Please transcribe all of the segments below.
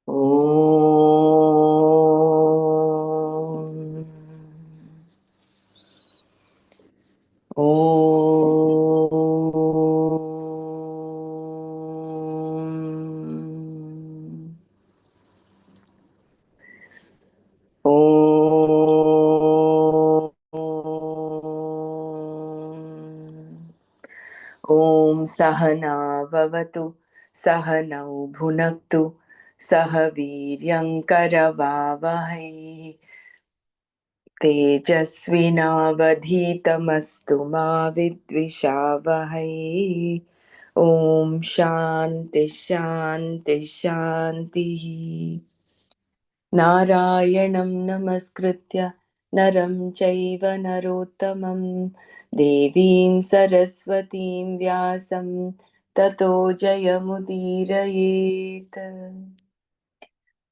Om. Om. Om. Om Sahana Vavatu Sahanau Bhunaktu Sah Viryam Karavavahai Tejasvinavadhitamastu ma vidvishavahai. Om Shanti Shanti Shanti. Narayanam Namaskritya Naram Chaiva Narottamam Devim Saraswatim Vyasam Tato Jayamudirayet.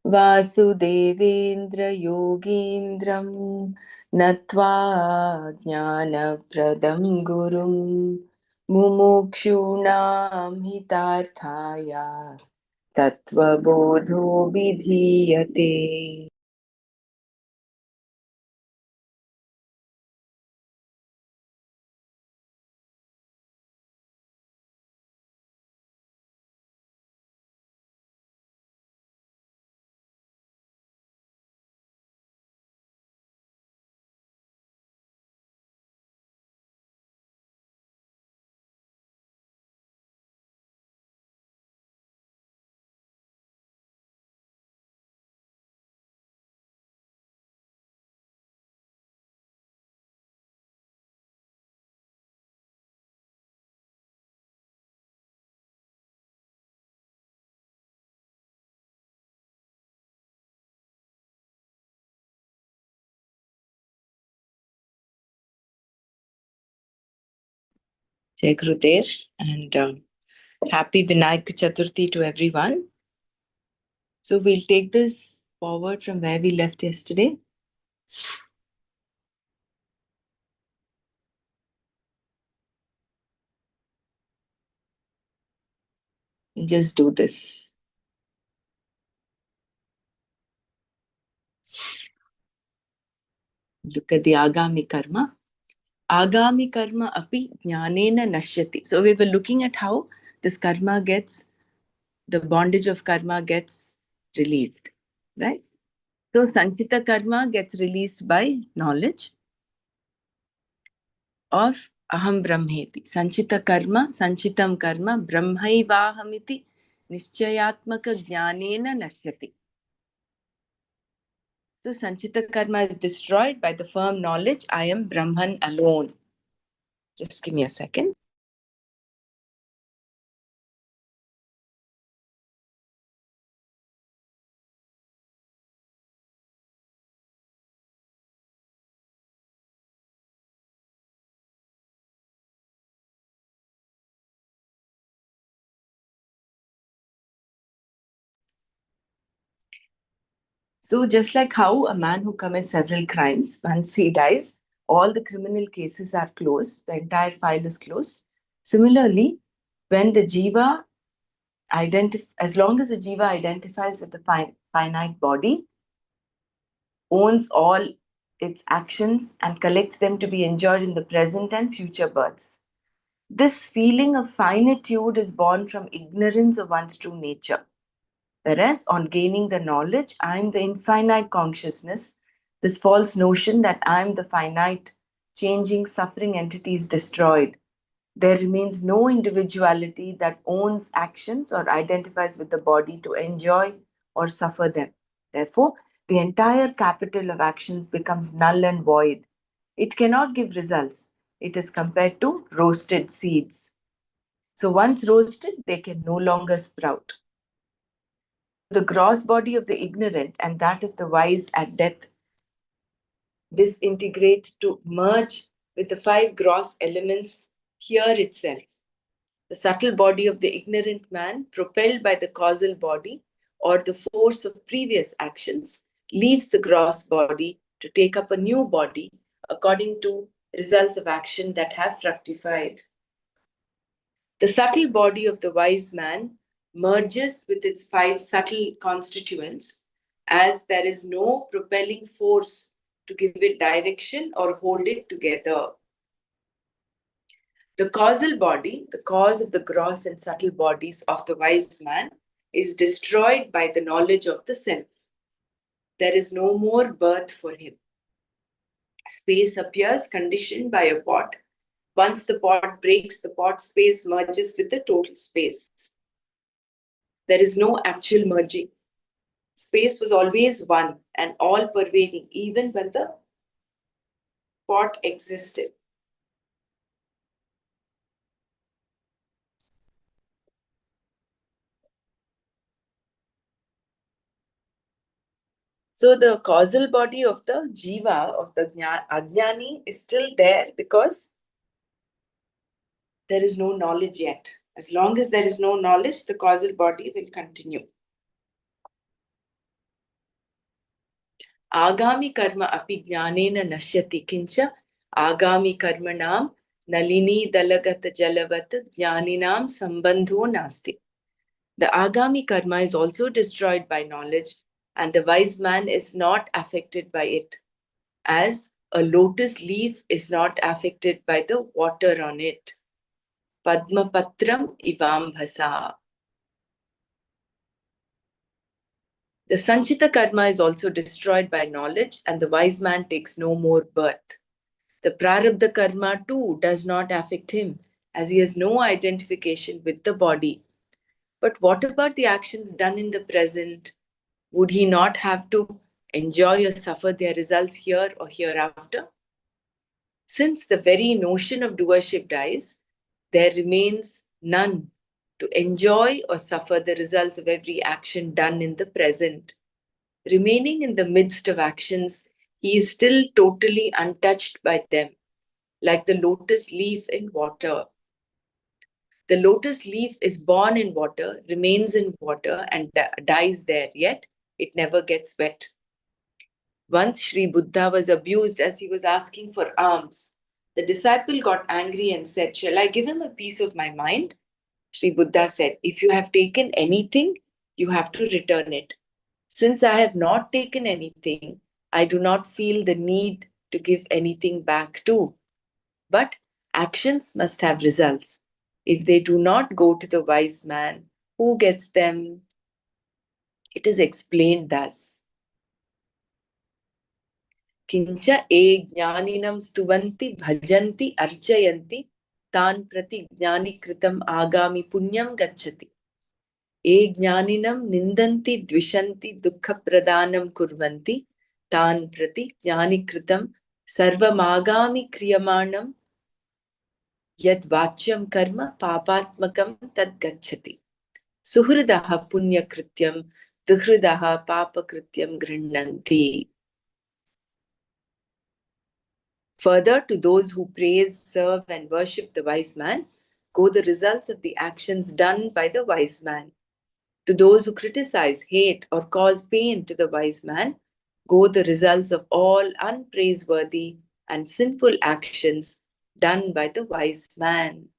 Vasudevendra Yogindram Natva Jnanapradam Gurum Mumukshunam Hitarthaya Tattva bodho vidhiyate. Jai Gurudev, and happy Vinayak Chaturthi to everyone. So we'll take this forward from where we left yesterday. And just do this. Look at the Agami Karma. Agami Karma api jnanena nashyati. So we were looking at how this karma gets, the bondage of karma gets relieved, right? So Sanchita Karma gets released by knowledge of Aham Brahmeti. Sanchita Karma, Sanchitam Karma, Brahmaivahamiti Nischayatmaka Jnanena Nashyati. So Sanchita Karma is destroyed by the firm knowledge, I am Brahman alone. Just give me a second. So just like how a man who commits several crimes, once he dies, all the criminal cases are closed, the entire file is closed. Similarly, when the jiva as long as the jiva identifies with the finite body, owns all its actions and collects them to be enjoyed in the present and future births. This feeling of finitude is born from ignorance of one's true nature. Whereas on gaining the knowledge, I am the infinite consciousness, this false notion that I am the finite, changing, suffering entity is destroyed. There remains no individuality that owns actions or identifies with the body to enjoy or suffer them. Therefore, the entire capital of actions becomes null and void. It cannot give results. It is compared to roasted seeds. So once roasted, they can no longer sprout. The gross body of the ignorant and that of the wise at death disintegrate to merge with the five gross elements here itself. The subtle body of the ignorant man, propelled by the causal body or the force of previous actions, leaves the gross body to take up a new body according to results of action that have fructified. The subtle body of the wise man merges with its 5 subtle constituents, as there is no propelling force to give it direction or hold it together. The causal body, the cause of the gross and subtle bodies of the wise man, is destroyed by the knowledge of the self. There is no more birth for him. Space appears conditioned by a pot. Once the pot breaks, the pot space merges with the total space. There is no actual merging. Space was always one and all pervading, even when the pot existed. So the causal body of the jiva, of the ajnani, is still there because there is no knowledge yet. As long as there is no knowledge, the causal body will continue. Agami karma api jnanena nashyati kincha agami karmanam nalini dalagat jalavat jnaninam sambandho nasti. The agami karma is also destroyed by knowledge, and the wise man is not affected by it, as a lotus leaf is not affected by the water on it. Padma patram ivam bhasa. The sanchita karma is also destroyed by knowledge, and the wise man takes no more birth. The prarabdha karma too does not affect him, as he has no identification with the body. But what about the actions done in the present? Would he not have to enjoy or suffer their results here or hereafter? Since the very notion of doership dies, there remains none to enjoy or suffer the results of every action done in the present. Remaining in the midst of actions, he is still totally untouched by them, like the lotus leaf in water. The lotus leaf is born in water, remains in water, and dies there, yet it never gets wet. Once Sri Buddha was abused as he was asking for alms. The disciple got angry and said, "Shall I give him a piece of my mind?" Sri Buddha said, "If you have taken anything, you have to return it. Since I have not taken anything, I do not feel the need to give anything back too. But actions must have results. If they do not go to the wise man, who gets them?" It is explained thus. Kincha e jnaninam stuvanti bhajanti archayanti tan prati jnani kritam agami punyam gacchati. E jnaninam nindanti dvishanti dukkha pradanam kurvanti tan prati jnani kritam sarvamagami kriyamanam yad vachyam karma papatmakam tad gacchati. Suhridaha punya krityam duhridaha papa krityam grinanti. Further, to those who praise, serve, and worship the wise man, go the results of the actions done by the wise man. To those who criticize, hate, or cause pain to the wise man, go the results of all unpraiseworthy and sinful actions done by the wise man.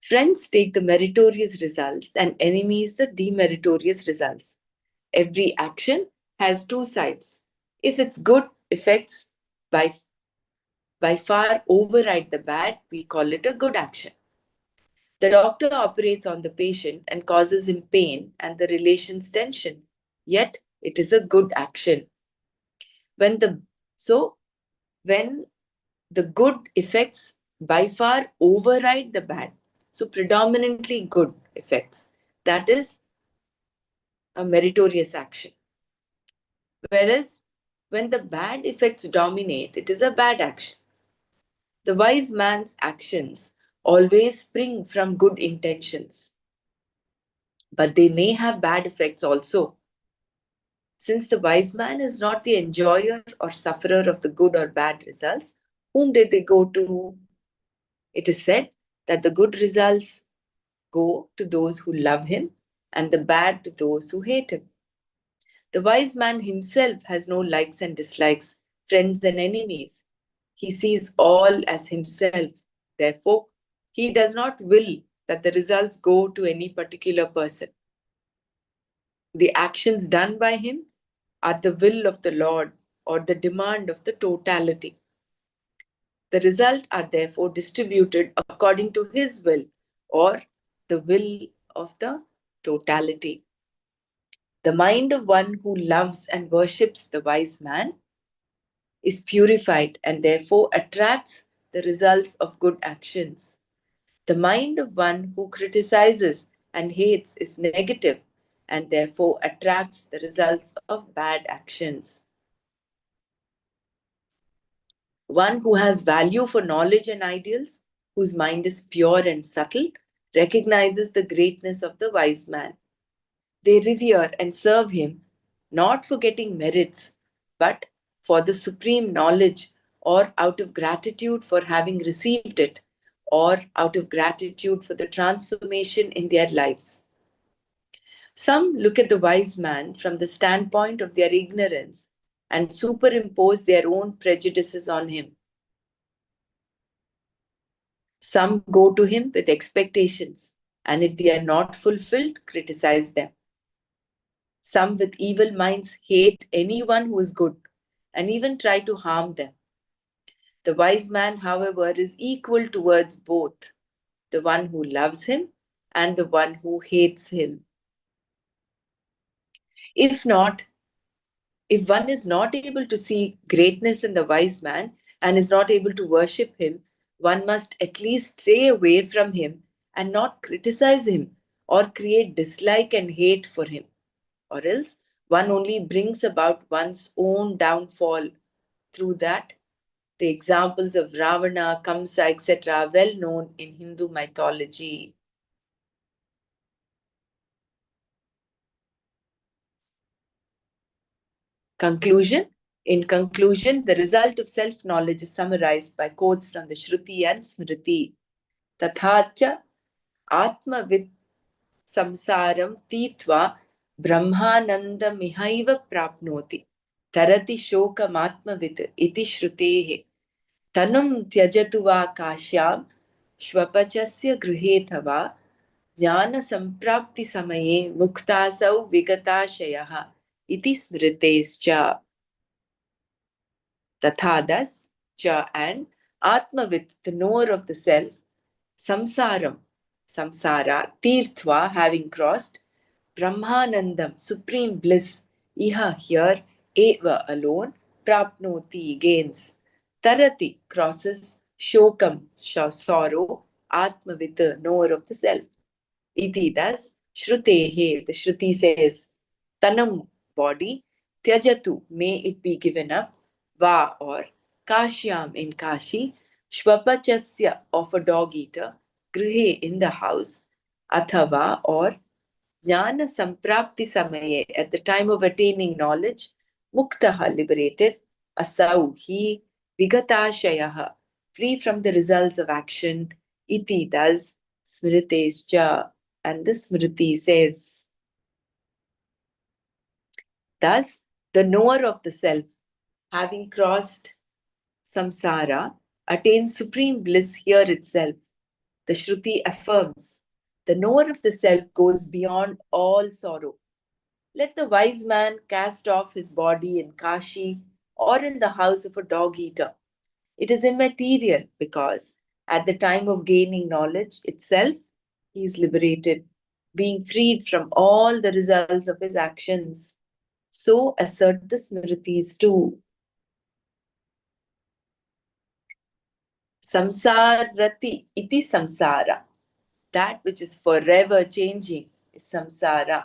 Friends take the meritorious results and enemies the demeritorious results. Every action has two sides. If its good effects by far override the bad, we call it a good action. The doctor operates on the patient and causes him pain and the relations tension, yet it is a good action. When the good effects by far override the bad, so predominantly good effects, that is a meritorious action. Whereas when the bad effects dominate, it is a bad action. The wise man's actions always spring from good intentions, but they may have bad effects also. Since the wise man is not the enjoyer or sufferer of the good or bad results, whom did they go to? It is said that the good results go to those who love him and the bad to those who hate him. The wise man himself has no likes and dislikes, friends and enemies. He sees all as himself. Therefore, He does not will that the results go to any particular person. The actions done by him are the will of the Lord or the demand of the totality. The results are therefore distributed according to his will or the will of the totality. The mind of one who loves and worships the wise man is purified and therefore attracts the results of good actions. The mind of one who criticizes and hates is negative and therefore attracts the results of bad actions. One who has value for knowledge and ideals, whose mind is pure and subtle, recognizes the greatness of the wise man. They revere and serve him not for getting merits, but for the supreme knowledge, or out of gratitude for having received it, or out of gratitude for the transformation in their lives. Some look at the wise man from the standpoint of their ignorance and superimpose their own prejudices on him. Some go to him with expectations, and if they are not fulfilled, criticize them. Some with evil minds hate anyone who is good and even try to harm them. The wise man, however, is equal towards both, the one who loves him and the one who hates him. If not, if one is not able to see greatness in the wise man and is not able to worship him, one must at least stay away from him and not criticize him or create dislike and hate for him. Or else one only brings about one's own downfall through that. The examples of Ravana, Kamsa, etc. are well known in Hindu mythology. Conclusion. In conclusion, the result of self-knowledge is summarized by quotes from the Shruti and Smriti. Tathacha Atmavid samsaram titva brahmanandamihaiva prapnoti tarati shokamatmavid iti shrutehe tanum tyajatu va kashyam shvapachasya gruhetava jnana samprapti samaye muktasau vigatashayah iti smritescha. Tathadas, cha, and Atmavit, the knower of the self, samsaram, samsara, tirthva, having crossed, brahmanandam, supreme bliss, iha, here, eva, alone, prapnoti, gains, tarati, crosses, shokam, sorrow, atmavit, knower of the self. Iti, thus, shrutehe, the Shruti says, tanam, body, tyajatu, may it be given up, va, or kashyam, in Kashi, shvapachasya, of a dog eater, grihe, in the house, athava, or jnana samprapti samaye, at the time of attaining knowledge, muktaha, liberated, asau, he, vigatashayah, free from the results of action, iti, thus, smritescha, and the Smriti says. Thus, the knower of the self, having crossed samsara, attains supreme bliss here itself. The Shruti affirms, the knower of the self goes beyond all sorrow. Let the wise man cast off his body in Kashi or in the house of a dog eater. It is immaterial because at the time of gaining knowledge itself, he is liberated, being freed from all the results of his actions. So assert the Smritis too. Samsarati iti samsara. That which is forever changing is samsara.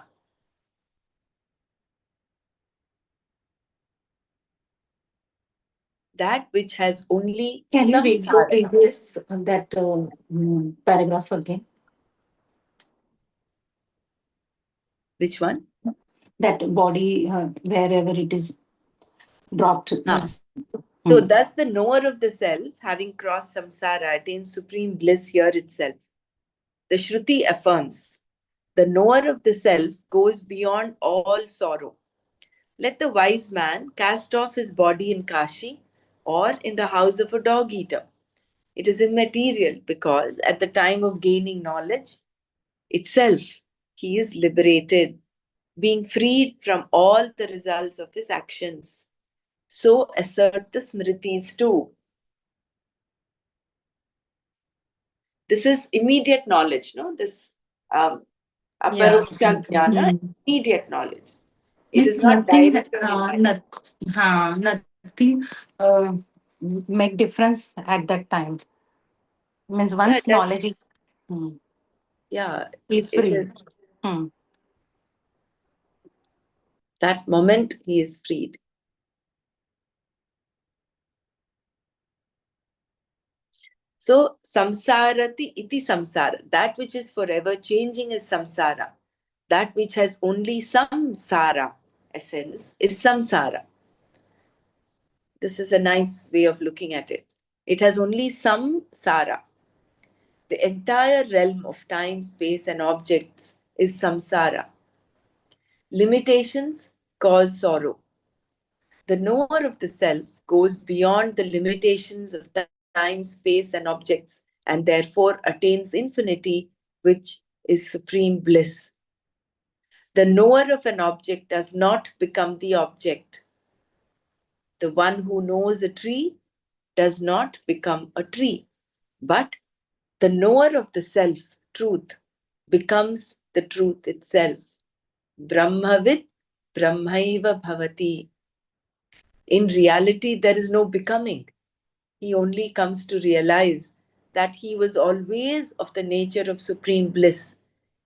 That which has only Can you samsara. read this that paragraph again? Which one? That body, wherever it is dropped. Ah. Means, So thus the knower of the self, having crossed samsara, attains supreme bliss here itself. The Shruti affirms, the knower of the self goes beyond all sorrow. Let the wise man cast off his body in Kashi or in the house of a dog eater. It is immaterial because at the time of gaining knowledge itself, he is liberated, being freed from all the results of his actions. So assert the Smritis too. This is immediate knowledge, no? This um, Yeah. aparoksha jnana, Hmm. immediate knowledge. It Means is not nothing, direct or indirect. nothing make difference at that time. Means Yeah, once knowledge is, hmm, yeah, is it free. is. Hmm. That moment he is freed. So, samsarati iti samsara. That which is forever changing is samsara. That which has only some sara essence is samsara. This is a nice way of looking at it. It has only some sara. The entire realm of time, space, and objects is samsara. Limitations cause sorrow. The knower of the self goes beyond the limitations of time, space, and objects, and therefore attains infinity, which is supreme bliss. The knower of an object does not become the object. The one who knows a tree does not become a tree, but the knower of the self, truth, becomes the truth itself. Brahmavid Brahmaiva Bhavati. In reality, there is no becoming. He only comes to realize that he was always of the nature of supreme bliss,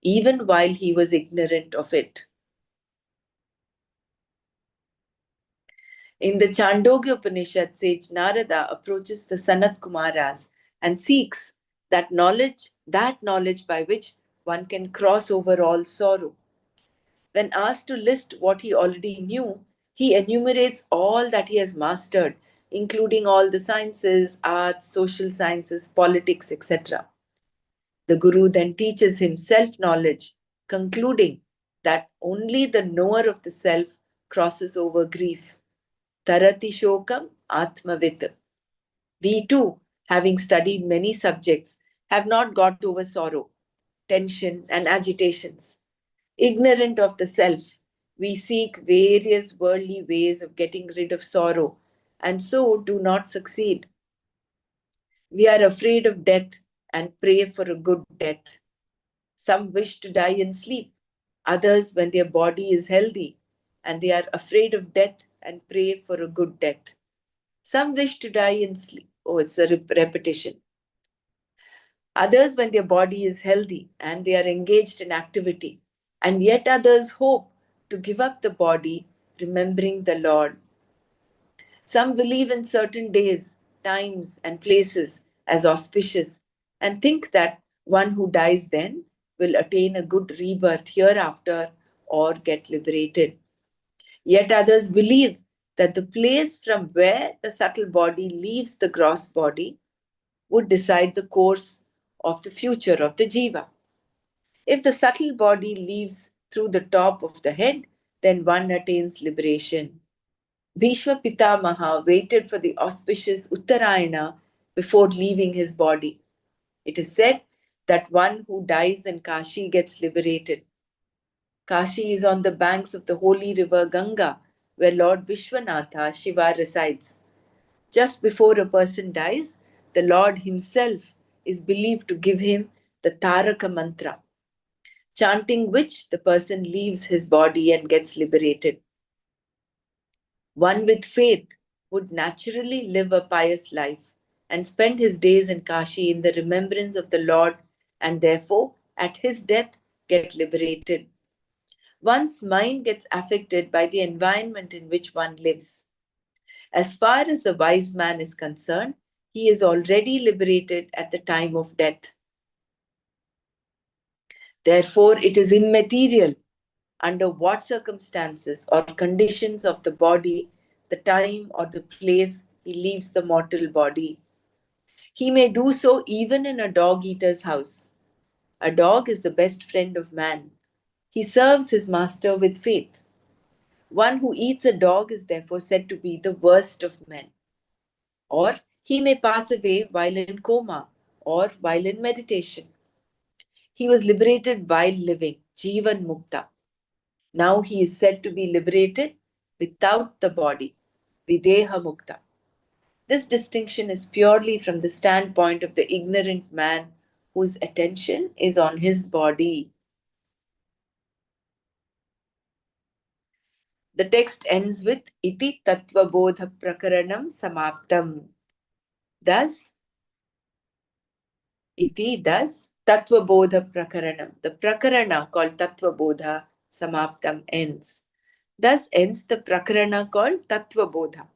even while he was ignorant of it. In the Chandogya Upanishad, sage Narada approaches the Sanat Kumaras and seeks that knowledge by which one can cross over all sorrow. When asked to list what he already knew, he enumerates all that he has mastered, including all the sciences, arts, social sciences, politics, etc. The Guru then teaches him self knowledge, concluding that only the knower of the self crosses over grief. Tarati Shokam Atmavit. We too, having studied many subjects, have not got over sorrow, tension, and agitations. Ignorant of the self, we seek various worldly ways of getting rid of sorrow and so do not succeed. We are afraid of death and pray for a good death. Some wish to die in sleep, others when their body is healthy, and they are afraid of death and pray for a good death. Some wish to die in sleep. Oh, it's a repetition. Others when their body is healthy and they are engaged in activity. And yet others hope to give up the body, remembering the Lord. Some believe in certain days, times, and places as auspicious and think that one who dies then will attain a good rebirth hereafter or get liberated. Yet others believe that the place from where the subtle body leaves the gross body would decide the course of the future of the jiva. If the subtle body leaves through the top of the head, then one attains liberation. Bhishma Pitamaha waited for the auspicious Uttarayana before leaving his body. It is said that one who dies in Kashi gets liberated. Kashi is on the banks of the holy river Ganga, where Lord Vishwanatha Shiva resides. Just before a person dies, the Lord himself is believed to give him the Taraka mantra, chanting which the person leaves his body and gets liberated. One with faith would naturally live a pious life and spend his days in Kashi in the remembrance of the Lord and therefore at his death get liberated. One's mind gets affected by the environment in which one lives. As far as the wise man is concerned, he is already liberated at the time of death. Therefore, it is immaterial under what circumstances or conditions of the body, the time or the place he leaves the mortal body. He may do so even in a dog eater's house. A dog is the best friend of man. He serves his master with faith. One who eats a dog is therefore said to be the worst of men. Or He may pass away while in coma or while in meditation. He was liberated while living, Jivan Mukta. Now he is said to be liberated without the body, Videha Mukta. This distinction is purely from the standpoint of the ignorant man whose attention is on his body. The text ends with Iti Tattva bodha prakaranam samaptam. Thus, Tattva bodha prakaranam. The prakarana called Tattva bodha samaptam ends. Thus ends the prakarana called Tattva bodha.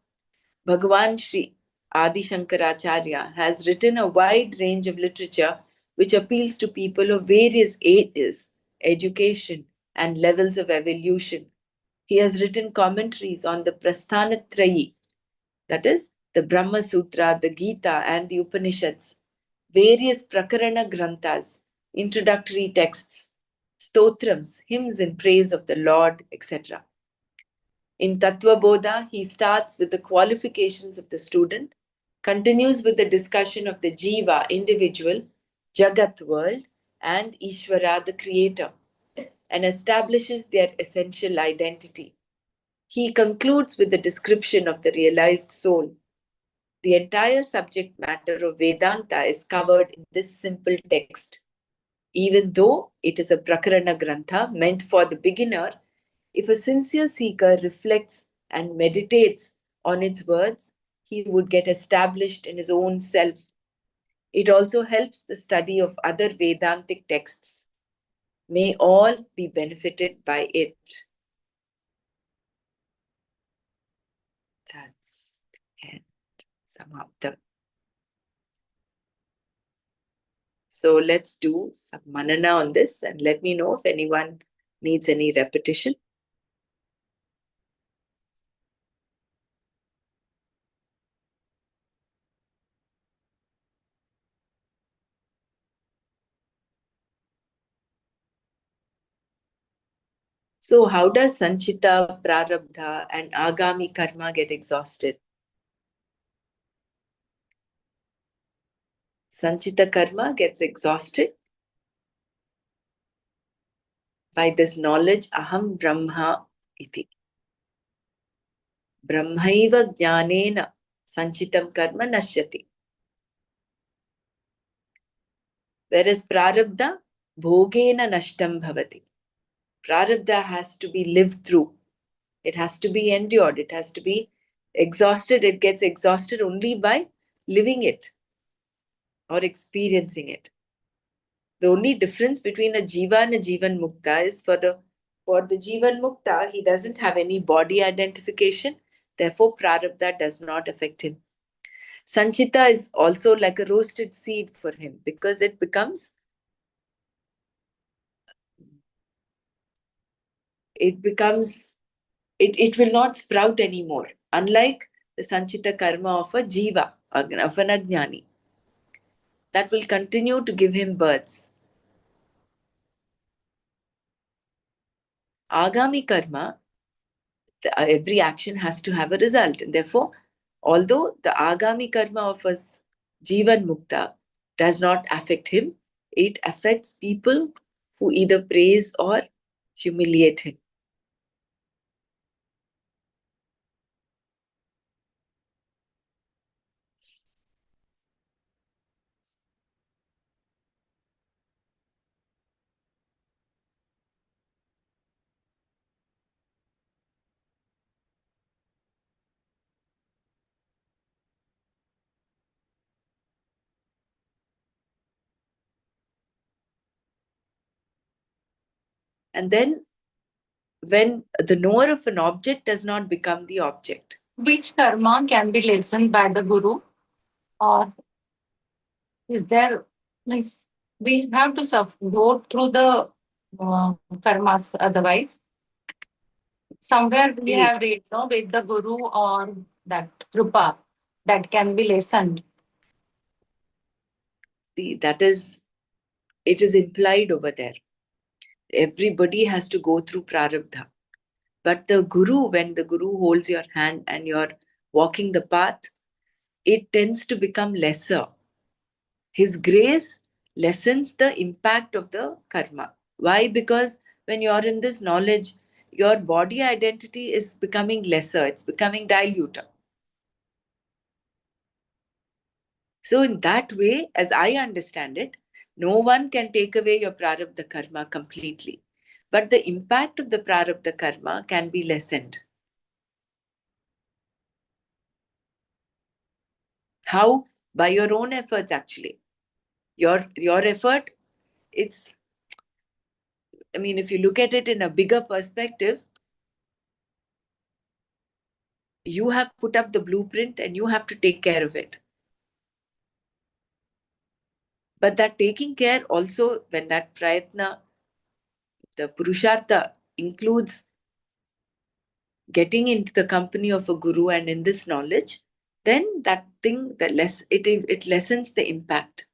Bhagavan Sri Adi Shankaracharya has written a wide range of literature which appeals to people of various ages, education, and levels of evolution. He has written commentaries on the Prasthanatrayi, that is, the Brahma Sutra, the Gita, and the Upanishads, various Prakarana Granthas, introductory texts, stotrams, hymns in praise of the Lord, etc. In Tattva Bodha, he starts with the qualifications of the student, continues with the discussion of the Jiva, individual, Jagat, world, and Ishvara, the creator, and establishes their essential identity. He concludes with the description of the realized soul. The entire subject matter of Vedanta is covered in this simple text. Even though it is a Prakarana Grantha meant for the beginner, if a sincere seeker reflects and meditates on its words, he would get established in his own self. It also helps the study of other Vedantic texts. May all be benefited by it. That's the end. Samaptam. So let's do some manana on this and let me know if anyone needs any repetition. So how does Sanchita, Prarabdha and Agami Karma get exhausted? Sanchita Karma gets exhausted by this knowledge, Aham Brahma iti. Brahmaiva jnanena Sanchitam Karma nashyati. Whereas Prarabdha, Bhogena nashtam bhavati. Prarabdha has to be lived through. It has to be endured. It has to be exhausted. It gets exhausted only by living it or experiencing it. The only difference between a jiva and a jivan mukta is for the jivan mukta, he doesn't have any body identification. Therefore, prarabdha does not affect him. Sanchita is also like a roasted seed for him because it becomes, it will not sprout anymore. Unlike the Sanchita karma of a jiva, of an ajnani, that will continue to give him births. Agami karma, every action has to have a result. And therefore, although the agami karma of a jivan mukta does not affect him, it affects people who either praise or humiliate him. And then when the knower of an object does not become the object. Which karma can be lessened by the guru? Or is there, like, we have to go through the karmas otherwise? Somewhere we have read, no, with the guru or that rupa that can be lessened. See, it is implied over there. Everybody has to go through prarabdha. But the guru, when the guru holds your hand and you're walking the path, it tends to become lesser. His grace lessens the impact of the karma. Why? Because when you're in this knowledge, your body identity is becoming lesser, it's becoming diluted. So, in that way, as I understand it, no one can take away your prarabdha karma completely. But the impact of the prarabdha karma can be lessened. How? By your own efforts, actually. Your effort, it's, I mean, if you look at it in a bigger perspective, you have put up the blueprint and you have to take care of it. But that taking care also, when that prayatna, the purushartha includes getting into the company of a guru and in this knowledge, then that thing, it lessens the impact.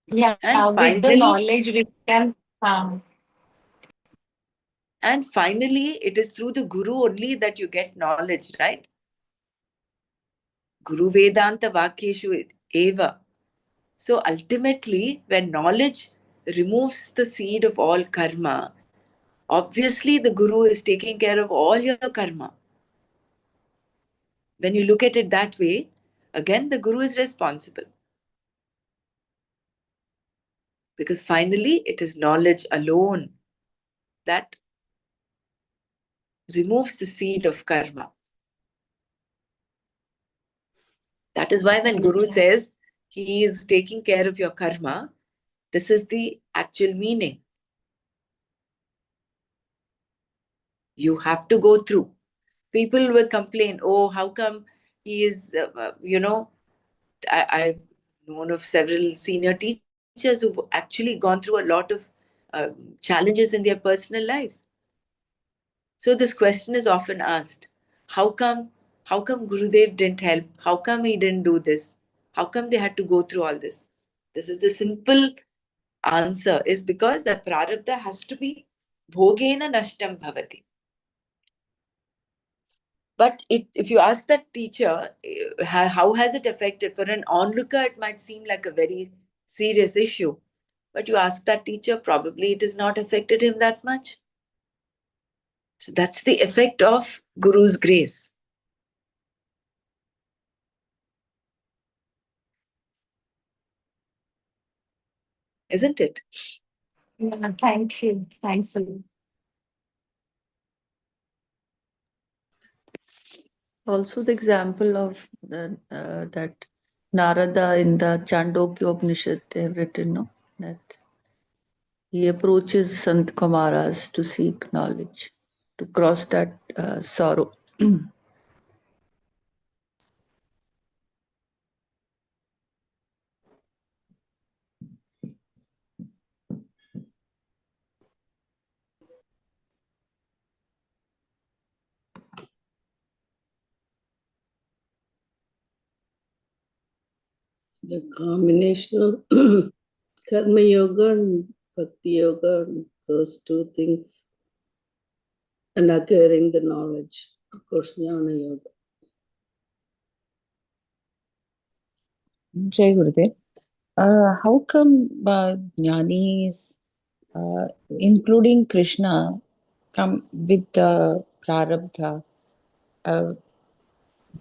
Yeah, And with the finally, knowledge we can. Um, it is through the guru only that you get knowledge, right? Guru Vedanta Vakyeshu Eva. So ultimately, when knowledge removes the seed of all karma, obviously the guru is taking care of all your karma. When you look at it that way, again, the guru is responsible. Because finally, it is knowledge alone that removes the seed of karma. That is why when Guru says he is taking care of your karma, this is the actual meaning. You have to go through. People will complain, oh, how come he is, I've known of several senior teachers who've actually gone through a lot of challenges in their personal life. So this question is often asked, how come, how come Gurudev didn't help? How come he didn't do this? How come they had to go through all this? This is the simple answer, is because the prarabdha has to be bhogena nashtam bhavati. But if you ask that teacher, how has it affected? For an onlooker, it might seem like a very serious issue. But you ask that teacher, probably it has not affected him that much. So that's the effect of Guru's grace. Isn't it? yeah, thank you. Thanks a lot. Also, the example of that Narada in the Chandogya Upanishad, they have written, no, that he approaches Sant Kumaras to seek knowledge, to cross that sorrow. The combination of karma yoga and bhakti yoga, those two things, and acquiring the knowledge, of course, jnana yoga. Jai Gurudev. How come jnanis, including Krishna, come with the prarabdha, uh,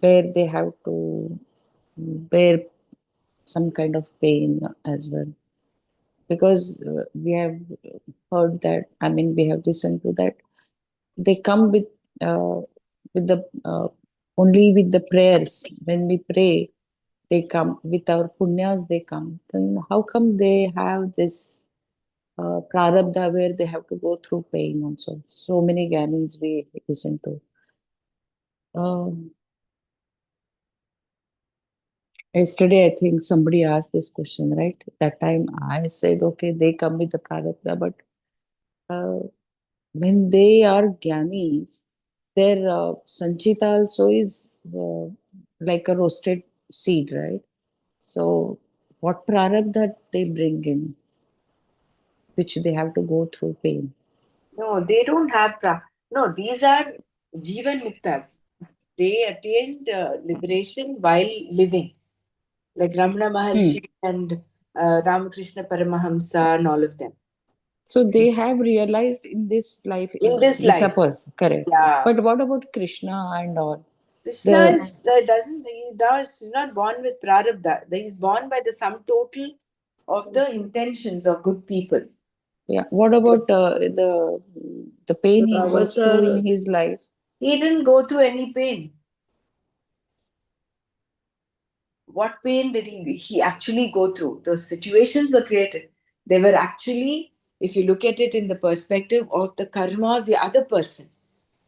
where they have to bear some kind of pain as well? Because we have heard that, I mean, we have listened to that, they come with the only with the prayers. When we pray, they come with our punyas. They come. Then how come they have this prarabdha where they have to go through pain also? So many gyanis we listen to. Yesterday, I think somebody asked this question, right? That time I said, okay, they come with the prarabdha, but uh, when they are gyanis, their sanchita also is like a roasted seed, right? So, what prarabdha they bring in, which they have to go through pain? No, they don't have no, these are Jivan Muktas. They attained liberation while living, like Ramana Maharshi and Ramakrishna Paramahamsa and all of them. So they have realized in this life, In this we life. suppose, correct. Yeah. But what about Krishna and all? Krishna he's not born with prarabdha. He's born by the sum total of the intentions of good people. Yeah. What about the pain he The goes through avatar, in his life? He didn't go through any pain. What pain did he actually go through? Those situations were created. They were actually, if you look at it in the perspective of the karma of the other person,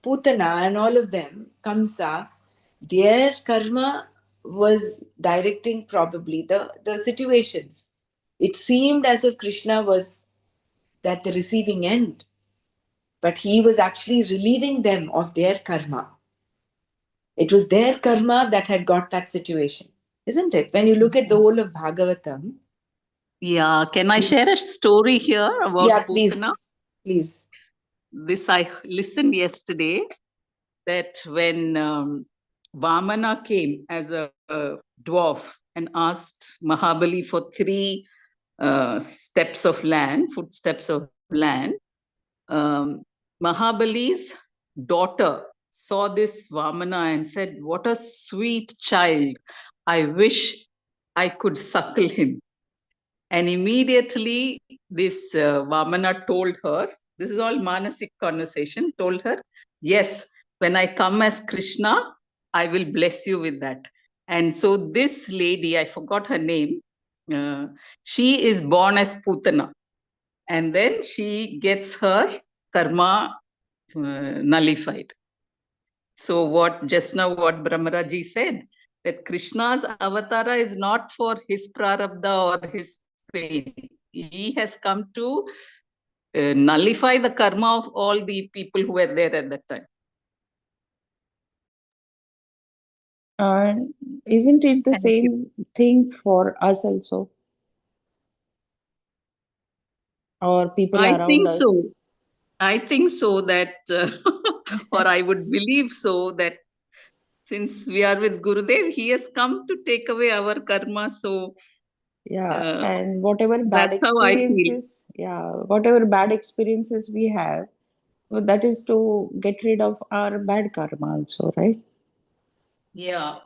Putana and all of them, Kamsa, their karma was directing probably the situations. It seemed as if Krishna was at the receiving end, but he was actually relieving them of their karma. It was their karma that had got that situation, isn't it? When you look at the whole of Bhagavatam. Yeah, can I share a story here about Yeah, Putana? please. This I listened yesterday, that when Vamana came as a dwarf and asked Mahabali for 3 steps of land, footsteps of land, Mahabali's daughter saw this Vamana and said, "What a sweet child. I wish I could suckle him." And immediately this Vamana told her, this is all Manasik conversation, told her, "Yes, when I come as Krishna, I will bless you with that." And so this lady, I forgot her name, she is born as Putana. And then she gets her karma nullified. So what just now what Brahmaraji said, that Krishna's avatara is not for his prarabdha or his pain. He has come to nullify the karma of all the people who were there at that time. And isn't it the Thank you. same thing for us also? Or people I around think us? so. I think so that, or I would believe so that since we are with Gurudev, he has come to take away our karma. So Yeah, and whatever bad that's how I feel. experiences, whatever bad experiences we have, well, that is to get rid of our bad karma also, right? Yeah.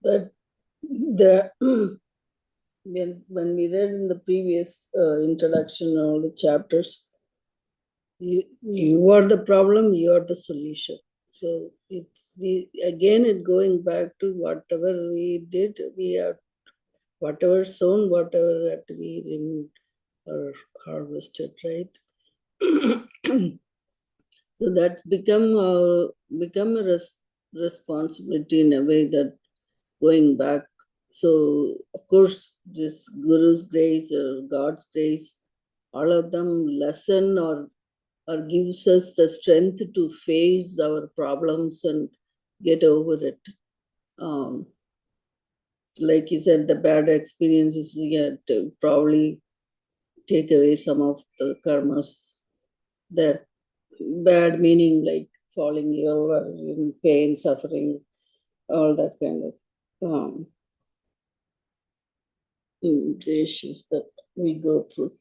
but the when we read in the previous introduction, all the chapters, you are the problem, you are the solution. So it's again it going back to whatever we did, we have whatever sown, whatever had to be removed or harvested, right? So that's become a responsibility in a way, that going back. So of course, this Guru's grace or God's grace, all of them lessen or gives us the strength to face our problems and get over it. Like you said, the bad experiences, to probably take away some of the karmas. That bad meaning like falling ill or in pain, suffering, all that kind of the issues that we go through.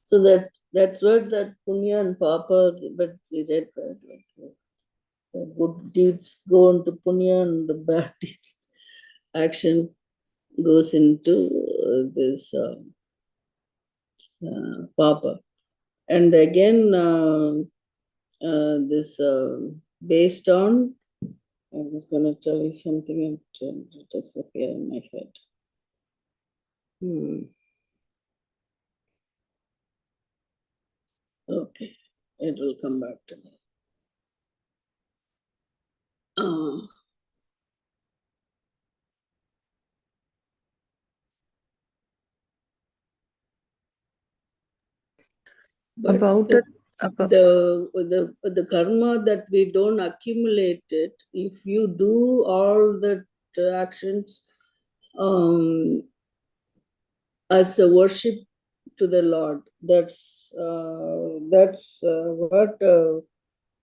So that's what that punya and papa, but we read, right? Like, the good deeds go into punya and the bad deeds action goes into this papa. And again, this based on, I was going to tell you something and it disappeared in my head. Okay, it will come back to me. But About the, it, about, the karma that we don't accumulate it, if you do all the actions as the worship to the Lord. That's what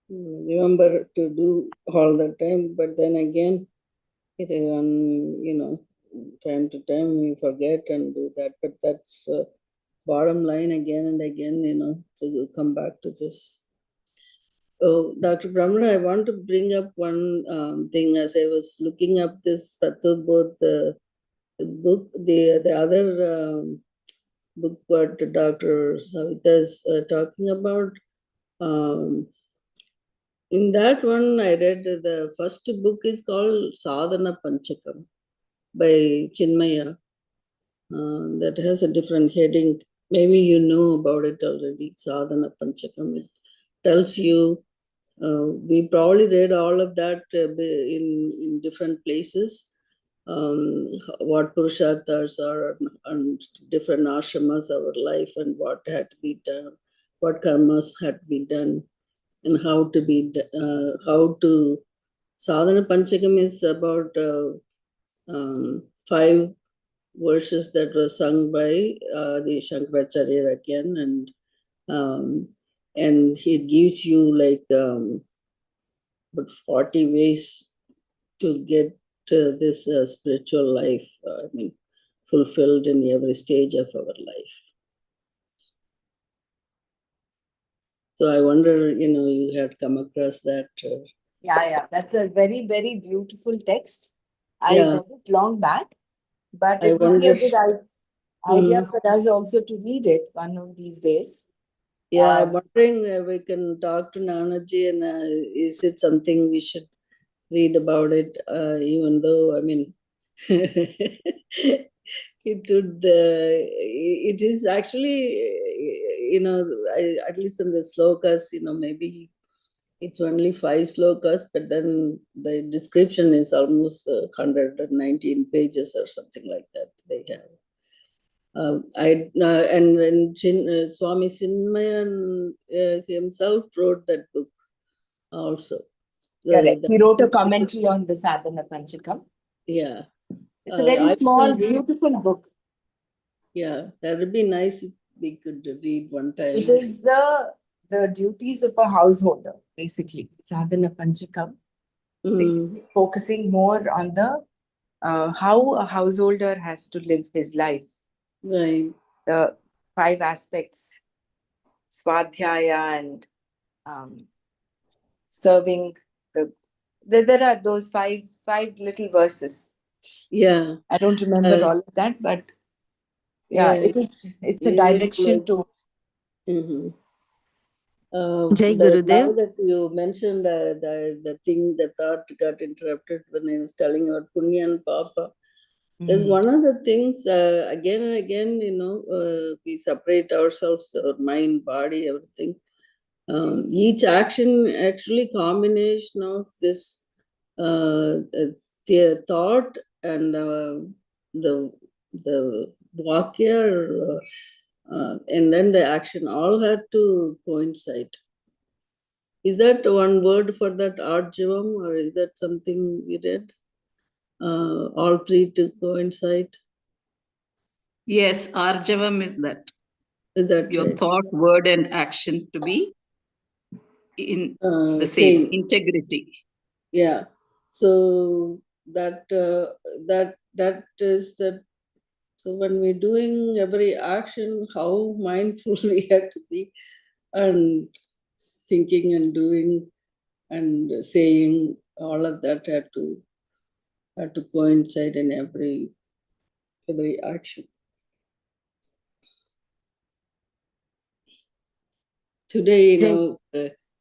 remember to do all the time. But then again, it time to time we forget and do that. But that's bottom line again and again, to come back to this. Oh, Dr. Brahmana, I want to bring up one thing as I was looking up this Tattva, the book, the other book what Dr. Savita is talking about. In that one, I read the first book is called Sadhana Panchakam by Chinmaya. That has a different heading. Maybe you know about it already. Sadhana Panchakam. It tells you. We probably read all of that in different places. What purusharthas are and different ashramas of our life, and what had to be done, what karmas had to be done, and how to sadhana panchakam is about 5 verses that were sung by the Shankaracharya again, and he gives you like about 40 ways to get this spiritual life, fulfilled in every stage of our life. So I wonder, you had come across that. Yeah. That's a very, very beautiful text. I Yeah. read it long back, but I it would be a wonder. good idea for us also to read it one of these days. Yeah, I'm wondering we can talk to Nanaji, and is it something we should read about it, even though, it is actually, at least in the slokas, maybe it's only 5 slokas, but then the description is almost 119 pages or something like that they have. And when Swami Chinmayan himself wrote that book also. Correct. He wrote a commentary on the Sadhana Panchakam. Yeah. It's a very small, beautiful book. Yeah, that would be nice if we could read one time. It is the duties of a householder, basically. Sadhana Panchakam. Focusing more on the how a householder has to live his life. Right. The 5 aspects, Swadhyaya and serving. There are those five little verses. Yeah. I don't remember all of that, but it's a direction to. Jai Gurudev. Now that you mentioned the thought got interrupted when I was telling about Punya and Papa. There's one of the things, again and again, we separate ourselves, our mind, body, everything. Each action, actually combination of this the thought and the vakya, and then the action all had to coincide. Is that one word for that arjavam, or is that something we read? All 3 to coincide? Yes, arjavam is that. Is that your right? thought, word, and action to be in the same integrity. Yeah. So that is that. So when we're doing every action, how mindful we have to be, and thinking and doing and saying, all of that had to coincide in every action. Today,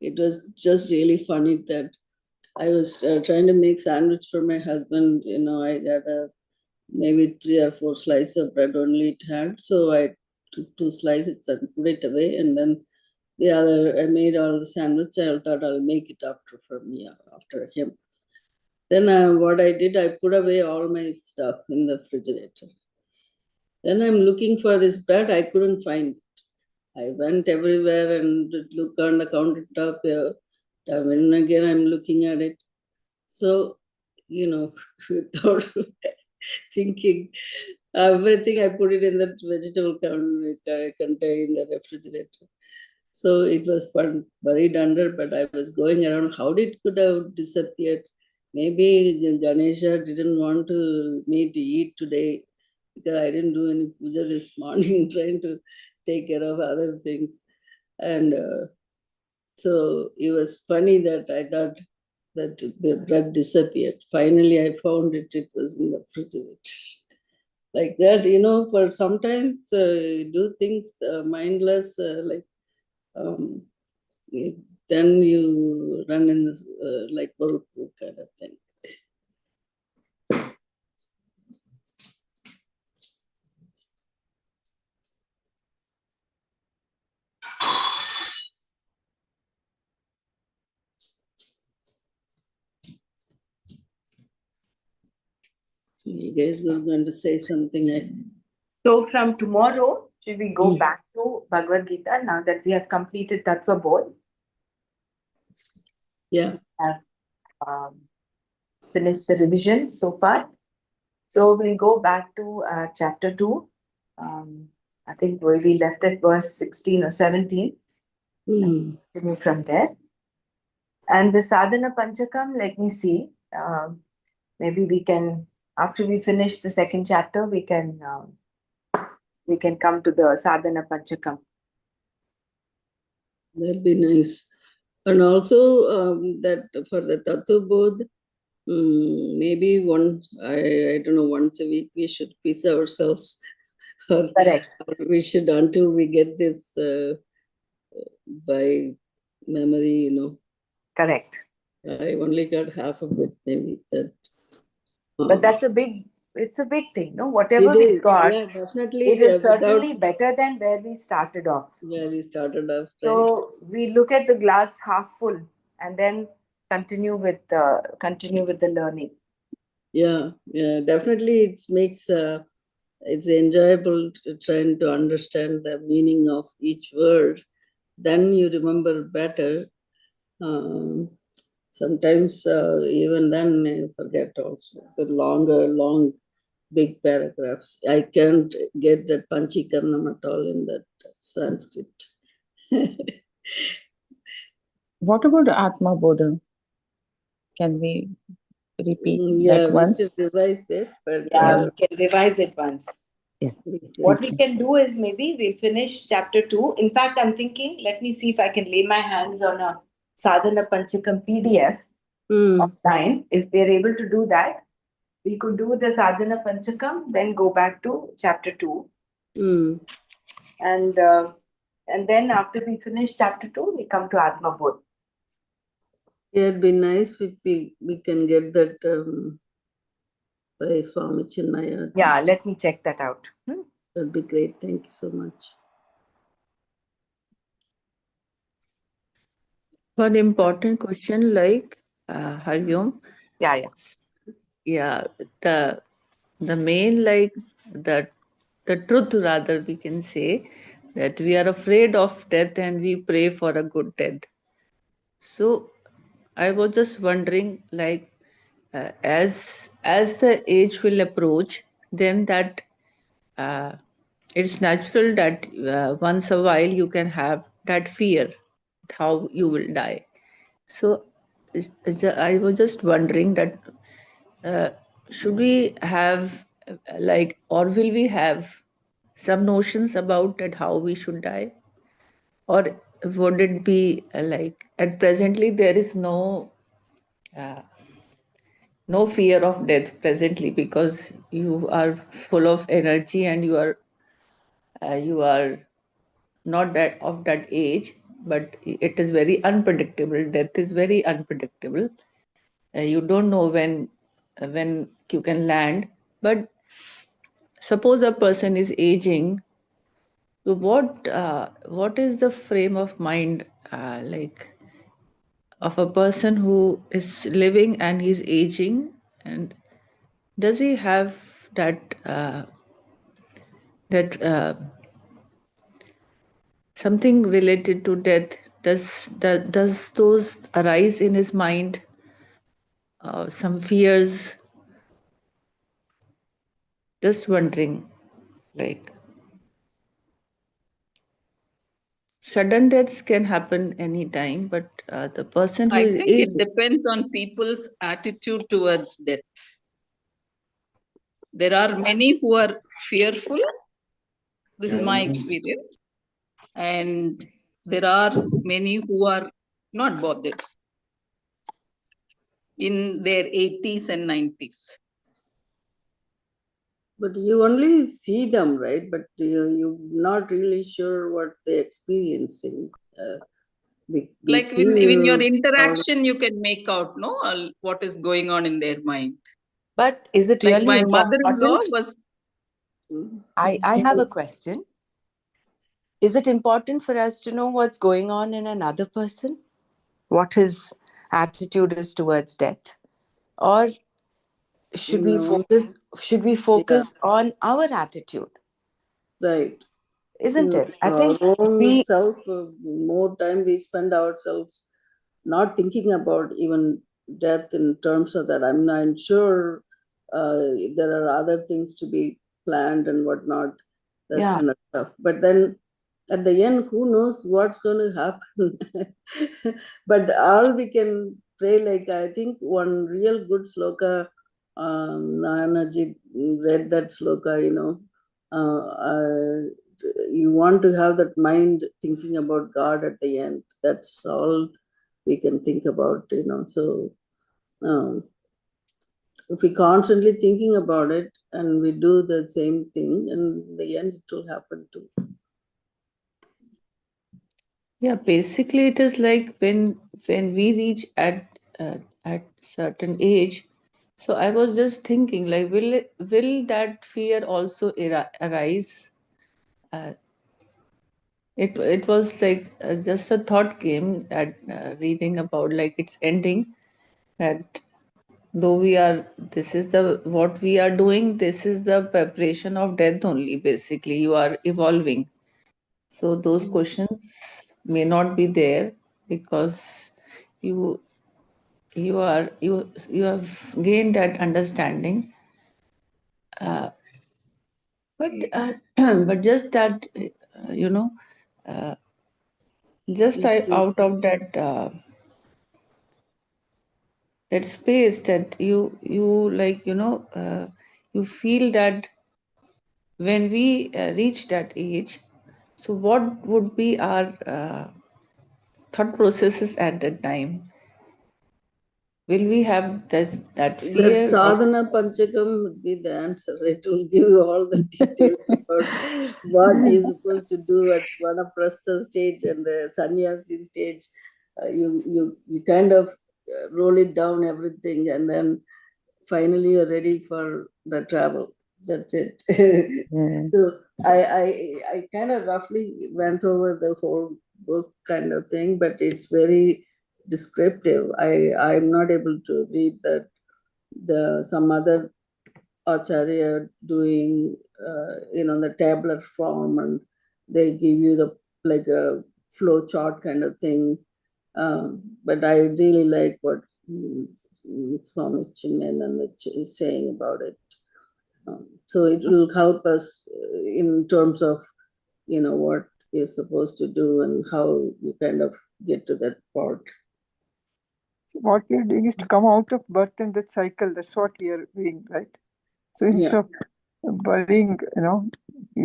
it was just really funny that I was trying to make sandwich for my husband. I had maybe 3 or 4 slices of bread only it had. So I took 2 slices and put it away. And then the other, I made all the sandwich. I thought I'll make it after him. Then what I did, I put away all my stuff in the refrigerator. Then I'm looking for this bread. I couldn't find it. I went everywhere and looked on the countertop. And again, I'm looking at it. So, without thinking everything. I put it in that vegetable container in the refrigerator. So it was fun, buried under, but I was going around. How did it could have disappeared? Maybe Ganesha didn't want me to eat today because I didn't do any puja this morning, trying to take care of other things. And so it was funny that I thought that the bread disappeared. Finally, I found it. It was in the refrigerator. Like that, for sometimes do things mindless, um, then you run in this like whirlpool kind of thing. You guys were going to say something. So from tomorrow, should we go back to Bhagavad Gita now that we have completed Tattva Bodh? Yeah. Have finished the revision so far. So we'll go back to chapter 2. I think we left at verse 16 or 17. Continue from there. And the sadhana panchakam, let me see. Maybe we can, after we finish the second chapter, we can come to the sadhana panchakam. That'd be nice. And also that for the Tattva Bodh, maybe I don't know, once a week we should quiz ourselves. Correct. Or we should, until we get this by memory, Correct. I only got half of it, maybe that. But that's it's a big thing, no? Whatever It we is, got, yeah, definitely. it is certainly better than where we started off. Yeah, we started off. Right? So we look at the glass half full and then continue with the learning. Yeah, definitely. It makes it's enjoyable trying to understand the meaning of each word. Then you remember better. Sometimes even then I forget also. The long, big paragraphs. I can't get that Panchikarnam at all in that Sanskrit. What about Atma Bodha? Can we repeat Yeah, that we once? should revise it. But, Yeah, we can revise it once. Yeah. What we can do is maybe we'll finish chapter 2. In fact, I'm thinking, let me see if I can lay my hands on a Sadhana Panchakam PDF online. If we're able to do that, we could do the Sadhana Panchakam, then go back to chapter 2. And then after we finish chapter 2, we come to Atma Bodh. Yeah, it'd be nice if we can get that by Swami Chinmaya. Yeah, let me check that out. That'd be great. Thank you so much. One important question, like Hariom. Yeah. Yeah, the main, like the truth, rather, we can say that we are afraid of death and we pray for a good death. So I was just wondering, like, as the age will approach, then that it's natural that once a while you can have that fear how you will die. So I was just wondering that should we have like, or will we have some notions about that how we should die, or would it be like at presently there is no fear of death presently because you are full of energy and you are not that of that age, but it is very unpredictable. Death is very unpredictable. You don't know when you can land. But suppose a person is aging, so what is the frame of mind like of a person who is living and he's aging, and does he have that something related to death? Does those arise in his mind? Some fears? Just wondering, like, sudden deaths can happen anytime, but the person who I is think it aged, depends on people's attitude towards death. There are many who are fearful. This is my experience. And there are many who are not bothered in their 80s and 90s. But you only see them, right? But you're not really sure what they're experiencing. We Like see in your you all. interaction, you can make out what is going on in their mind. But is it Like really my mother-in-law important? was, I have a question. Is it important for us to know what's going on in another person? What his attitude is towards death? Or No, should we yeah, focus on our attitude? right. Isn't it? I Our think own we self, more time we spend ourselves not thinking about even death in terms of that. I'm not sure there are other things to be planned and whatnot, that yeah, kind of stuff. But then at the end, who knows what's going to happen? But all we can pray, like I think one real good sloka, Nayanaji read that sloka, you want to have that mind thinking about God at the end. That's all we can think about. So um, if we constantly thinking about it and we do the same thing, in the end it will happen too. yeah, basically it is like when we reach at certain age. So I was just thinking, like, will that fear also arise? Uh, it was like just a thought came at reading about like its ending, that though we are, this is the what we are doing, this is the preparation of death only. Basically, you are evolving. So those questions may not be there because you you have gained that understanding. But but just that you know just out of that space that you like you feel that when we reach that age, so what would be our thought processes at that time? Will we have that That fear or sadhana panchakam would be the answer. It will give you all the details about what you're supposed to do at vanaprastha stage and the sannyasi stage. You kind of roll it down everything, and then finally you're ready for the travel. That's it. Yeah. So I kind of roughly went over the whole book kind of thing, but it's very descriptive. I'm not able to read that the some other acharya doing the tabular form, and they give you the like a flow chart kind of thing. But I really like what Swami Chinmayananda is saying about it. So it will help us in terms of what you're supposed to do and how you kind of get to that part. So what we are doing is to come out of birth and death cycle. That's what we are doing, right? So Yeah. instead of worrying,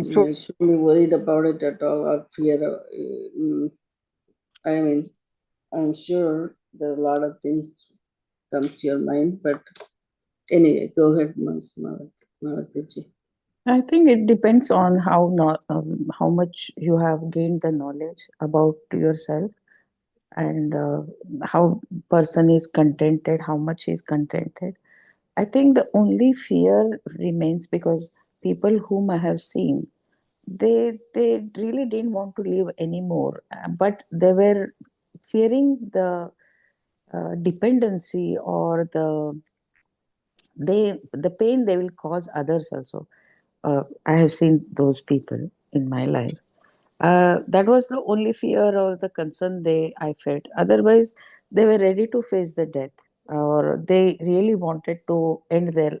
so I shouldn't be worried about it at all or fear. I mean, I'm sure there are a lot of things comes to your mind, but anyway, go ahead, Malataji. I think it depends on how much you have gained the knowledge about yourself, and how person is contented, how much is contented. I think the only fear remains because people whom I have seen, they really didn't want to live anymore, but they were fearing the dependency or the pain they will cause others also. I have seen those people in my life. That was the only fear or the concern I felt. Otherwise, they were ready to face the death, or they really wanted to end their.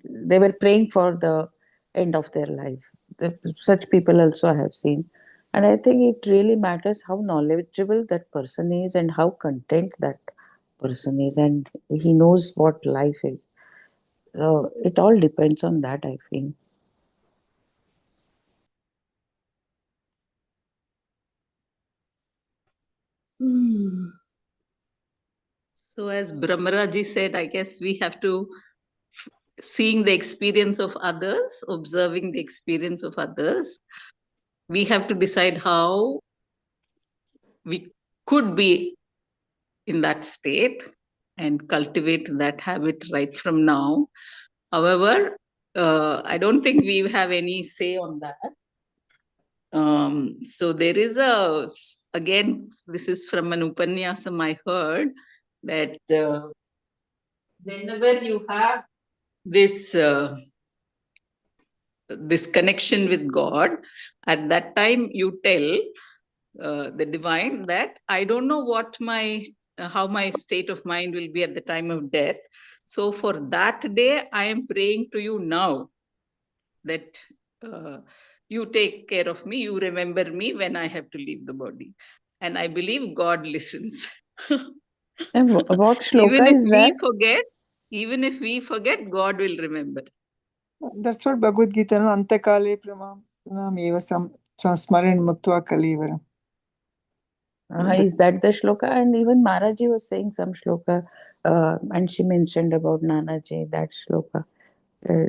They were praying for the end of their life. Such people also I have seen. And I think it really matters how knowledgeable that person is and how content that person is, and he knows what life is. So it all depends on that, I feel. So as Brahmaraji said, I guess we have to seeing the experience of others, observing the experience of others. We have to decide how we could be in that state and cultivate that habit right from now. However, I don't think we have any say on that. So there is again, this is from an Upanyasam I heard, that whenever you have this this connection with God, at that time you tell the divine that I don't know what my how my state of mind will be at the time of death. So for that day, I am praying to you now that you take care of me, you remember me when I have to leave the body. And I believe God listens. And what even shloka if is we that? forget, even if we forget, God will remember. That's what Bhagavad Gita, no? Antakale pranam eva smaran muktva kalivaram. Is that the shloka? And even Maharaji was saying some shloka, and she mentioned about Nanaji, that shloka.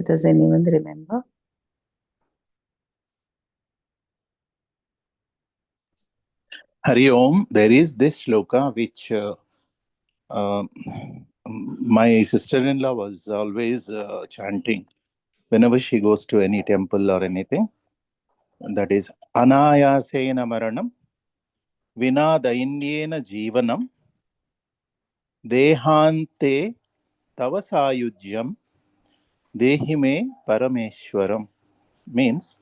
Does anyone remember? Hari Om, there is this shloka which uh, my sister-in-law was always chanting whenever she goes to any temple or anything. That is Anayasena Maranam Vina Dainyena Jivanam Dehante Tavasayujyam Dehime Parameshwaram. Means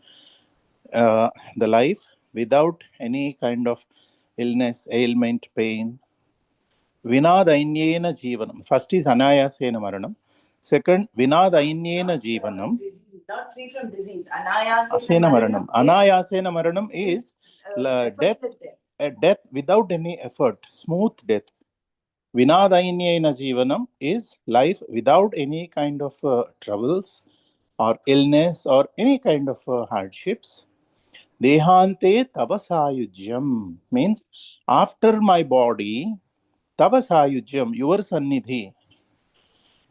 the life without any kind of illness, ailment, pain. Vinadainyena Jivanam. First is Anayasena Maranam. Second, Vinadainyena Jivanam. Not free from disease. Anayasena Asena Maranam. Anayasena Maranam is death, death. a death without any effort, smooth death. Vinadainyena Jivanam is life without any kind of troubles or illness or any kind of hardships. Dehante Tavasayujyam means after my body, Tavasayujyam, your Sannidhi.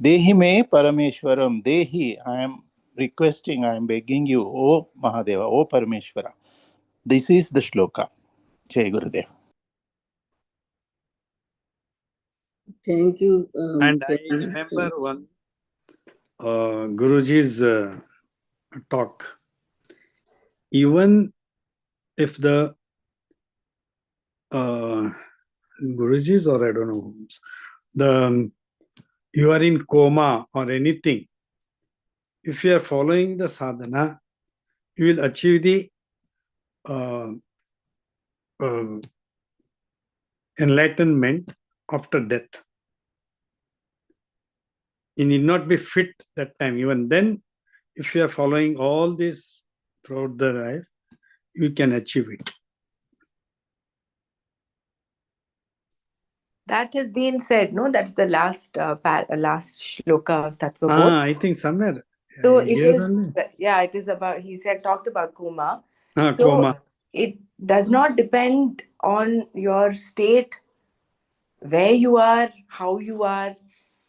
Dehi me Parameshwaram. Dehi, I am requesting, I am begging you, O Mahadeva, O Parameshwara. This is the shloka. Jai Gurudev. Thank you. And I remember one Guruji's talk. Even if the Guruji's, or I don't know, you are in coma or anything, if you are following the sadhana, you will achieve the enlightenment after death. You need not be fit that time. Even then, if you are following all this throughout the life, you can achieve it. That has been said, no? That's the last last shloka of Tattva Bodh. I think somewhere. So it is, yeah, it is about, he said, talked about coma. So Coma. it does not depend on your state, where you are, how you are,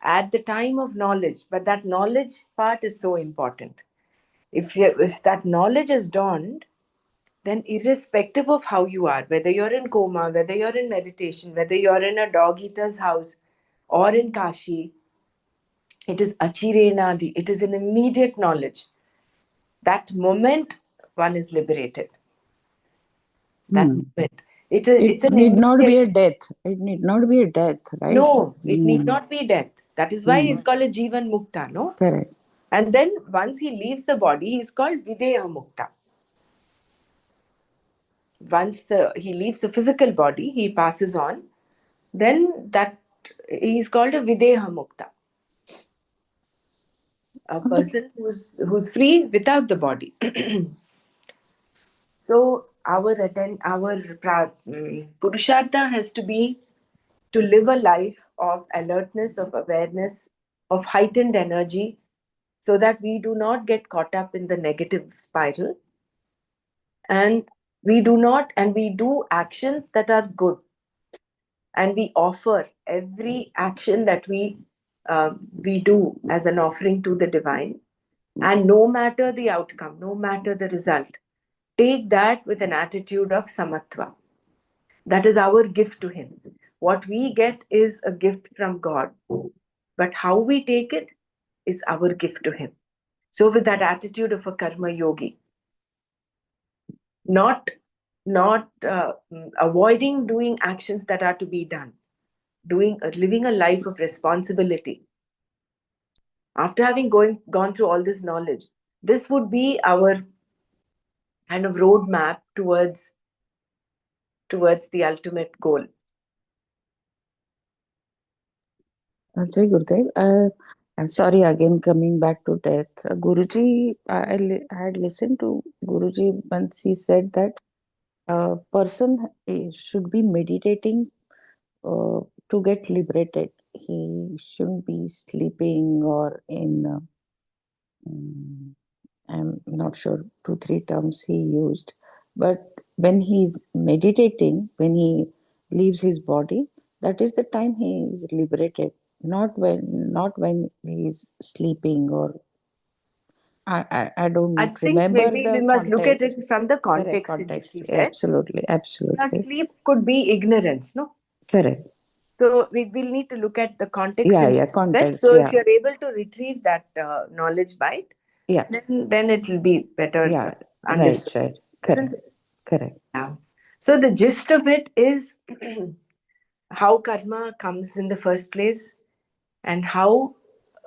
at the time of knowledge. But that knowledge part is so important. If that knowledge is dawned, then irrespective of how you are, whether you're in coma, whether you're in meditation, whether you're in a dog eater's house or in Kashi, it is achirenadi, it is an immediate knowledge. That moment one is liberated. That moment. It's an need not be a immediate- death. It need not be a death, right? No, it need not be death. That is why it's called a Jivan Mukta, no? Correct. And then once he leaves the body, he's called Videha Mukta. Once he leaves the physical body, he passes on, then that he's called a Videha Mukta. a person who's free without the body. So our purushartha has to be to live a life of alertness, of awareness, of heightened energy, so that we do not get caught up in the negative spiral, and we do actions that are good, and we offer every action that we do as an offering to the divine, and no matter the outcome, no matter the result, take that with an attitude of samatva. That is our gift to him. What we get is a gift from God, but how we take it is our gift to him. So with that attitude of a karma yogi, not avoiding doing actions that are to be done, living a life of responsibility. After having gone through all this knowledge, this would be our kind of roadmap towards the ultimate goal. Jai Gurudev. I'm sorry, again coming back to death. Guruji, had listened to Guruji once he said that a person should be meditating to get liberated. He shouldn't be sleeping or in, I'm not sure, 2-3 terms he used. But when he's meditating, when he leaves his body, that is the time he is liberated. Not when he's sleeping, or I don't I think remember maybe the we must look at context. it from the Correct context in which context. he said. Absolutely. Because sleep could be ignorance, no? Correct. So we will need to look at the context in which he said. Context. So if you're able to retrieve that knowledge bite, Yeah. then it will be better understood. Right. Isn't Correct. it? Correct. Yeah. So the gist of it is how karma comes in the first place, and how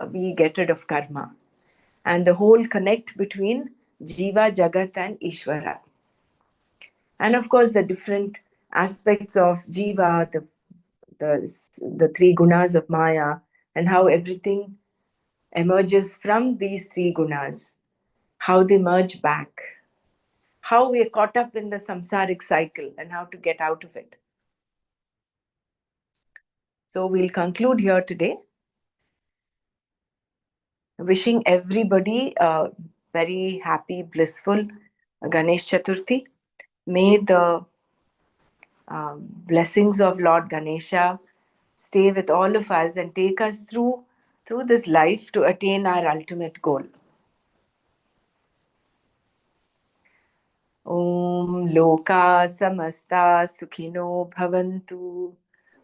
we get rid of karma, and the whole connect between Jiva, Jagat and Ishvara. And of course, the different aspects of Jiva, the three gunas of Maya, and how everything emerges from these three gunas, how they merge back, how we are caught up in the samsaric cycle, and how to get out of it. So we'll conclude here today. Wishing everybody a very happy, blissful Ganesh Chaturthi. May the blessings of Lord Ganesha stay with all of us and take us through this life to attain our ultimate goal. Om Loka Samasta Sukhino Bhavantu.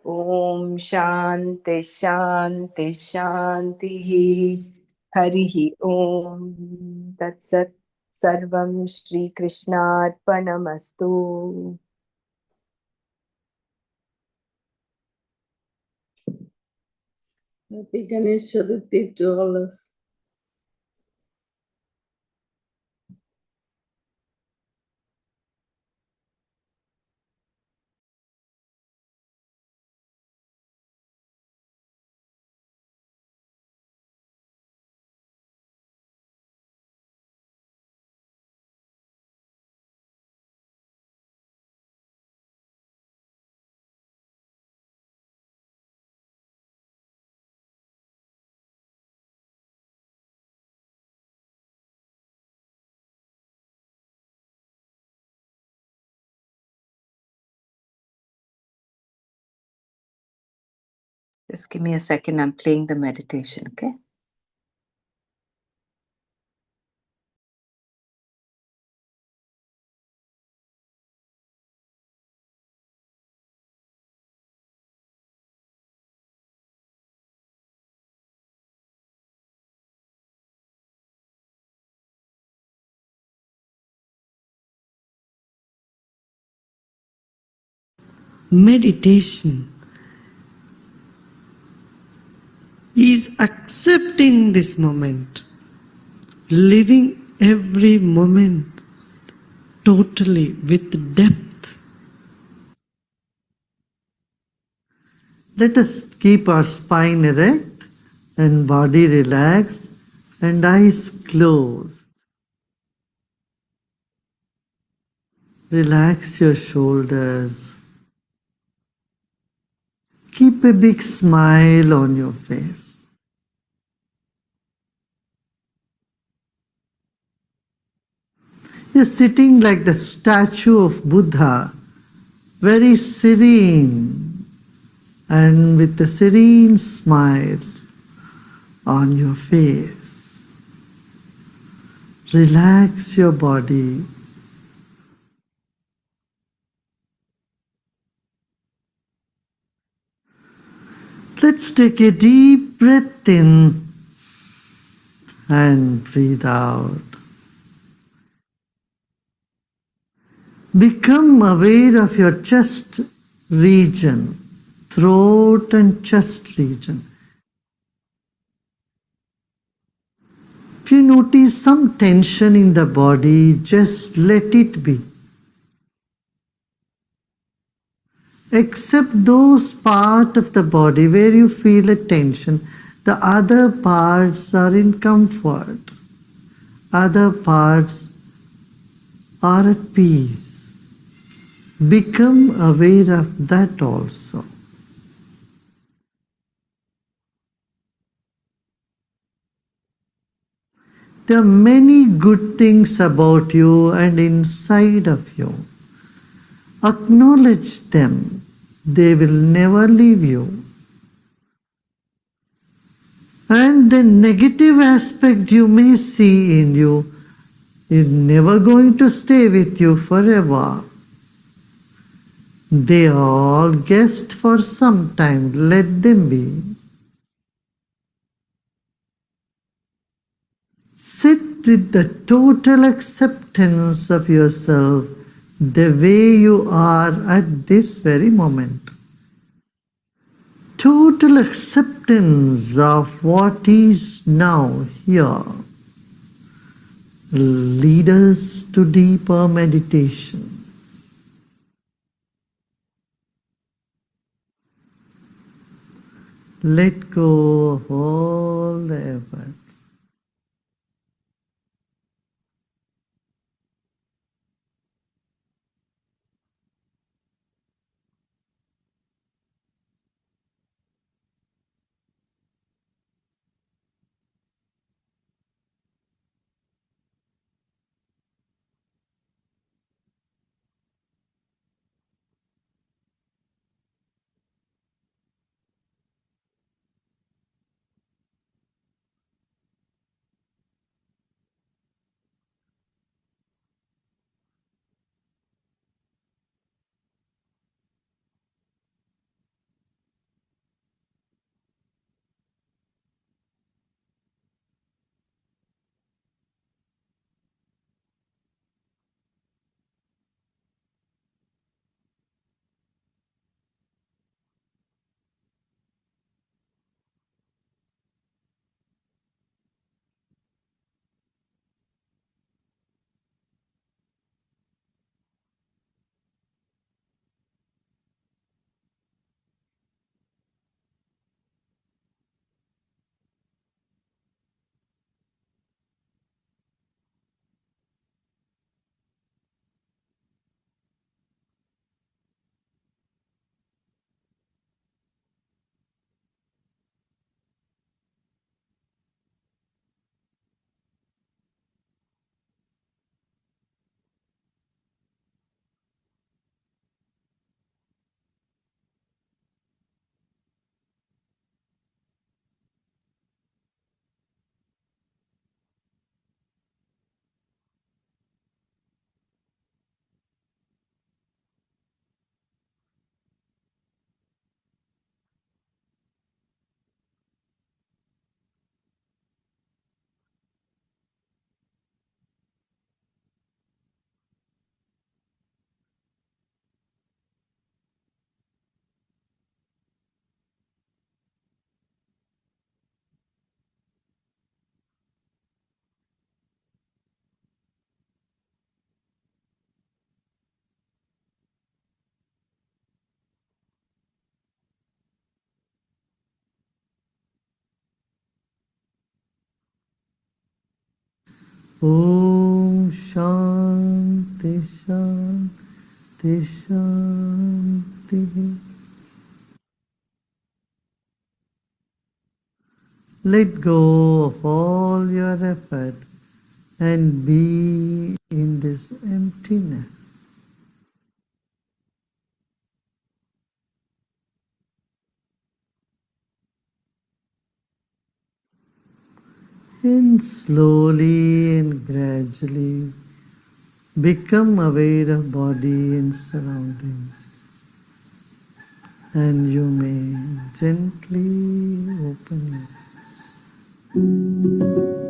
Om Shanti Shanti Shanti. Harihi Om Tat Sat. Sarvam Shri Krishnarpanamastu. Happy Ganesh Chaturthi to all of us. Just give me a second. I'm playing the meditation, okay? Meditation is accepting this moment, living every moment totally with depth. Let us keep our spine erect and body relaxed and eyes closed. Relax your shoulders. Keep a big smile on your face. You're sitting like the statue of Buddha, very serene and with a serene smile on your face. Relax your body. Let's take a deep breath in and breathe out. Become aware of your chest region, throat and chest region. If you notice some tension in the body, just let it be. Except those parts of the body where you feel a tension, the other parts are in comfort. Other parts are at peace. Become aware of that also. There are many good things about you and inside of you. Acknowledge them. They will never leave you. And the negative aspect you may see in you is never going to stay with you forever. They are all guests for some time. Let them be. Sit with the total acceptance of yourself the way you are at this very moment. Total acceptance of what is now here will lead us to deeper meditation. Let go of all the efforts. Om Shanti Shanti Shanti. Let go of all your effort and be in this emptiness. And slowly and gradually become aware of body and surroundings. And you may gently open your eyes.